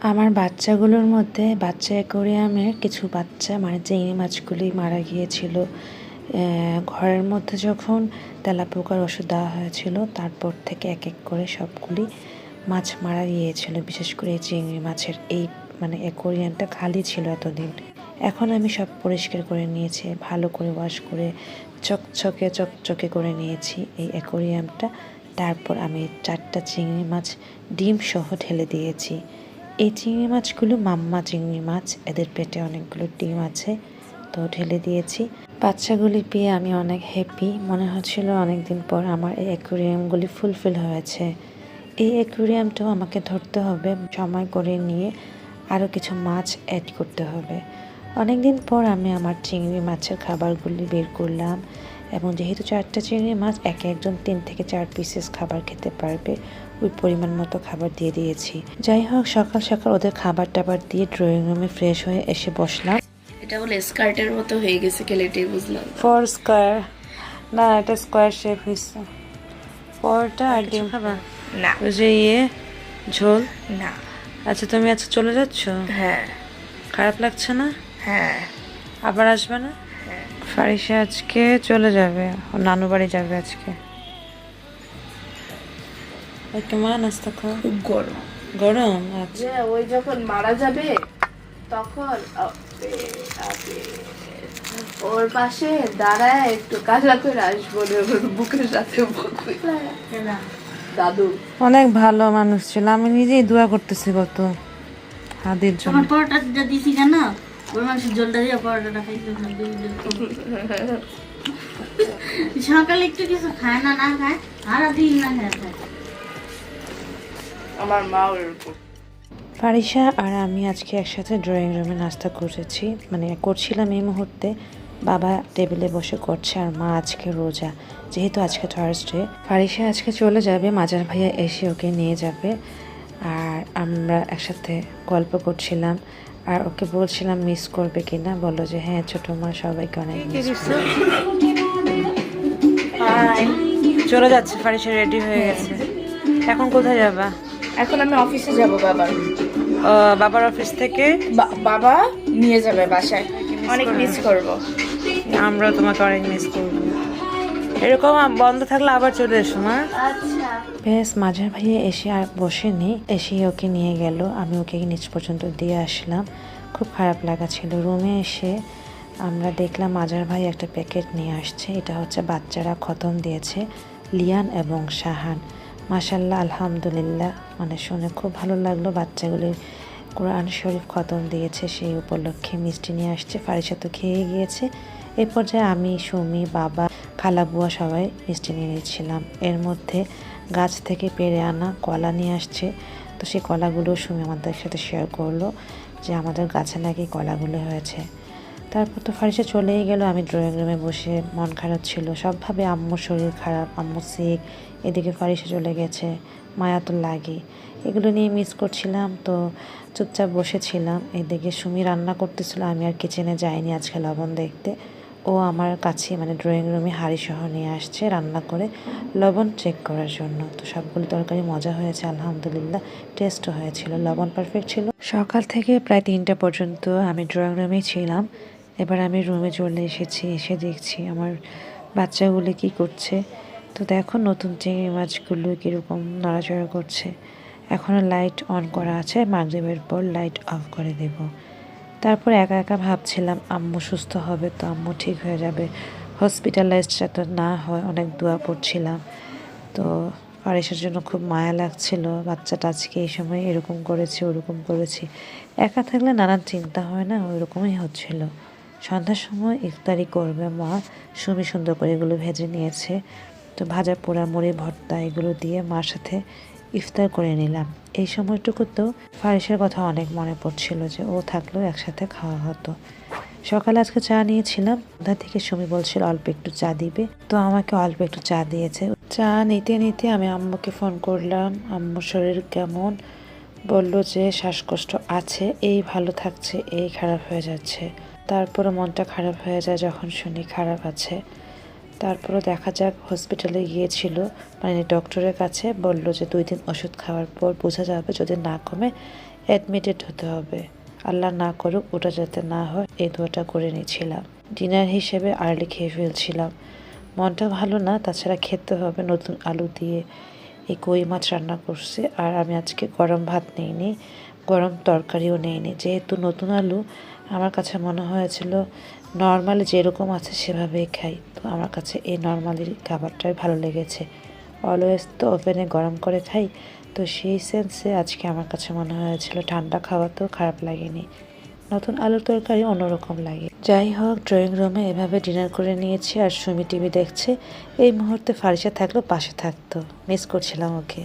আমার বাচ্চাগুলোর মধ্যে বাচ্চা অ্যাকোয়ারিয়ামের কিছু বাচ্চা মানে চিংড়ি মাছগুলি মারা গিয়েছিল। ঘরের মধ্যে যখন তেলাপোকার ওষুধ দেওয়া হয়েছিল তারপর থেকে এক এক করে সবগুলি মাছ মারা গিয়েছিল। বিশেষ করে এই চিংড়ি মাছের এই মানে অ্যাকোয়ারিয়ামটা খালি ছিল এতদিন। এখন আমি সব পরিষ্কার করে নিয়েছি, ভালো করে ওয়াশ করে চকচকে করে নিয়েছি এই অ্যাকোয়ারিয়ামটা। তারপর আমি 4টা চিংড়ি মাছ ডিম সহ ঢেলে দিয়েছি। এই চিংড়ি মাছগুলো মাম্মা চিংড়ি মাছ, এদের পেটে অনেকগুলো ডিম আছে, তো ঢেলে দিয়েছি। বাচ্চাগুলি পেয়ে আমি অনেক হ্যাপি, মনে হচ্ছিল অনেকদিন পর আমার এই অ্যাকোয়ারিয়ামগুলি ফুলফিল হয়েছে। এই অ্যাকোয়ারিয়ামটাও আমাকে ধরতে হবে, সময় করে নিয়ে আরও কিছু মাছ অ্যাড করতে হবে। অনেকদিন পর আমি আমার চিংড়ি মাছের খাবারগুলি বের করলাম, এবং যেহেতু 4টা চিংড়ি মাছ একজন 3 থেকে 4 পিসেস খাবার খেতে পারবে, ওই পরিমাণ মতো খাবার দিয়ে দিয়েছি। যাই হোক, সকাল সকাল ওদের খাবার টাবার দিয়ে ড্রয়িং রুমে ফ্রেশ হয়ে এসে বসলাম। এটা বলে স্কার্টের মতো হয়ে গেছে, কেলেটেই বুঝলাম। ফর স্কোয়ার না, এটা স্কোয়ার শেপ হয়েছে। পরটা আর ডিম খাবার না, ওই যে ঝোল না। আচ্ছা, তুমি আজকে চলে যাচ্ছ? হ্যাঁ খারাপ লাগছে না? হ্যাঁ আবার আসবে না? ফারিসা আজকে চলে যাবে, ওর নানু বাড়ি যাবে আজকে। একটু মা নাস্তা খাও। খুব গরম। গরম? আচ্ছা। যে ওই যখন মারা যাবে তখন ওর পাশে দাঁড়ায় একটু কাজা করে আসবো, ওর বুকের সাথে দাদু অনেক ভালো মানুষ ছিল, আমি নিজেই দোয়া করতেছি কত হাদির জন্য। তোমার পরোটা দিছি কেন? ওই মাংসের জলটা দিয়ে পরোটাটা খাইতে সকালে একটু কিছু খায় না, না খায় সারাদিন না খায়। আমার মা ওরকম। ফারিসা আর আমি আজকে একসাথে ড্রয়িং রুমে নাস্তা করেছি, মানে করছিলাম এই মুহূর্তে। বাবা টেবিলে বসে করছে আর মা আজকে রোজা, যেহেতু আজকে থার্সডে। ফারিসা আজকে চলে যাবে, মাজার ভাইয়া এসে ওকে নিয়ে যাবে। আর আমরা একসাথে গল্প করছিলাম, আর ওকে বলছিলাম মিস করবে কিনা, বললো যে হ্যাঁ ছোট মা সবাইকে অনেক মিস করবে। চলে যাচ্ছে, ফারিসা রেডি হয়ে গেছে। এখন কোথায় যাবা? এখন আমি অফিসে যাব বাবার। বাবার অফিস থেকে বাবা নিয়ে যাবে বাসায়। অনেক মিস করব। আমরা তোমাকে অনেক মিস করবো। এরকম বন্ধ থাকলে আবার চলে এসো মা। আচ্ছা। বেশ, মাঝার ভাইয়া এসে আর বসেনি, এসে ওকে নিয়ে গেল। আমি ওকে নিচ পর্যন্ত দিয়ে আসলাম। খুব খারাপ লাগা ছিল। রুমে এসে আমরা দেখলাম মাঝার ভাই একটা প্যাকেট নিয়ে আসছে। এটা হচ্ছে বাচ্চারা খতম দিয়েছে, লিয়ান এবং শাহান। মাশাল্লাহ, আলহামদুলিল্লাহ, মানে শুনে খুব ভালো লাগলো। বাচ্চাগুলির কোরআন শরীফ খতম দিয়েছে, সেই উপলক্ষে মিষ্টি নিয়ে আসছে। ফারিসা তো খেয়ে গিয়েছে। এই পর্যায়ে আমি, সুমি, বাবা, খালা, বুয়া সবাই মিষ্টি নিয়ে নিচ্ছিলাম। এর মধ্যে গাছ থেকে পেড়ে আনা কলা নিয়ে আসছে, তো সেই কলাগুলো সুমি আমাদের সাথে শেয়ার করলো যে আমাদের গাছে নাকি কলাগুলো হয়েছে। তারপর তো ফারিসা চলেই গেল। আমি ড্রয়িং রুমে বসে, মন খারাপ ছিল সবভাবে। আম্মুর শরীর খারাপ, আম্মু সিক, এদিকে ফারিসা চলে গেছে, মায়া তো লাগে, এগুলো নিয়ে মিস করছিলাম। তো চুপচাপ বসেছিলাম। এদিকে সুমি রান্না করতেছিল, আমি আর কিচেনে যাইনি আজকে লবণ দেখতে। ও আমার কাছে মানে ড্রয়িং রুমে হাঁড়ি সহ নিয়ে আসছে রান্না করে লবণ চেক করার জন্য। তো সবগুলো তরকারি মজা হয়েছে, আলহামদুলিল্লাহ, টেস্টও হয়েছিল, লবণ পারফেক্ট ছিল। সকাল থেকে প্রায় 3টা পর্যন্ত আমি ড্রয়িং রুমেই ছিলাম। এবার আমি রুমে চলে এসেছি। এসে দেখছি আমার বাচ্চাগুলো কি করছে। তো দেখো নতুন চিংড়ি মাছগুলো কীরকম নড়াচড়া করছে। এখনও লাইট অন করা আছে, মাগরিবের পর লাইট অফ করে দেব। তারপর একা একা ভাবছিলাম আম্মু সুস্থ হবে তো, আম্মু ঠিক হয়ে যাবে, হসপিটালাইজড যাতে না হয়, অনেক দোয়া পড়ছিলাম। তো ফারিসার জন্য খুব মায়া লাগছিল, বাচ্চাটা আজকে এই সময় এরকম করেছি ওরকম করেছি। একা থাকলে নানান চিন্তা হয় না, ওই রকমই হচ্ছিল। সন্ধ্যার সময় ইফতারি করবে মা, সুমি সুন্দর করে এগুলো ভেজে নিয়েছে। তো ভাজা পোড়া মুড়ি ভর্তা এগুলো দিয়ে মার সাথে ইফতার করে নিলাম। এই সময়টুকুতেও ফারিসের কথা অনেক মনে পড়ছিল, যে ও থাকলেও একসাথে খাওয়া হতো। সকালে আজকে চা নিয়েছিলাম, সন্ধ্যা থেকে সুমি বলছিল অল্প একটু চা দিবে, তো আমাকে অল্প একটু চা দিয়েছে। চা নিতে নিতে আমি আম্মুকে ফোন করলাম, আম্মুর শরীর কেমন, বলল যে শ্বাসকষ্ট আছে, এই ভালো থাকছে, এই খারাপ হয়ে যাচ্ছে। তারপরে মনটা খারাপ হয়ে যায় যখন শুনি খারাপ আছে। তারপরও দেখা যাক, হসপিটালে গিয়েছিল, মানে ডক্টরের কাছে, বলল যে 2 দিন ওষুধ খাওয়ার পর বোঝা যাবে, যদি না কমে অ্যাডমিটেড হতে হবে। আল্লাহ না করুক ওটা যাতে না হয়, এই দোয়াটা করে নিয়েছিলাম। ডিনার হিসেবে আর্লি খেয়ে ফেলছিলাম। মনটা ভালো না, তাছাড়া খেতে হবে। নতুন আলু দিয়ে এই কই মাছ রান্না করছে। আর আমি আজকে গরম ভাত নিইনি, গরম তরকারিও নিইনি, যেহেতু নতুন আলু। আমার কাছে মনে হয়েছিল নর্মালি যেরকম আছে সেভাবেই খাই, তো আমার কাছে এই নর্মালি খাবারটাই ভালো লেগেছে। অলওয়েজ তো ওভেনে গরম করে খাই, তো সেই সেন্সে আজকে আমার কাছে মনে হয়েছিল ঠান্ডা খাওয়াতেও খারাপ লাগেনি। নতুন আলুর তরকারি অন্যরকম লাগে। যাই হোক, ড্রয়িং রুমে এভাবে ডিনার করে নিয়েছি আর সুমি টিভি দেখছে। এই মুহূর্তে ফারিসা থাকলেও পাশে থাকতো, মিস করছিলাম ওকে।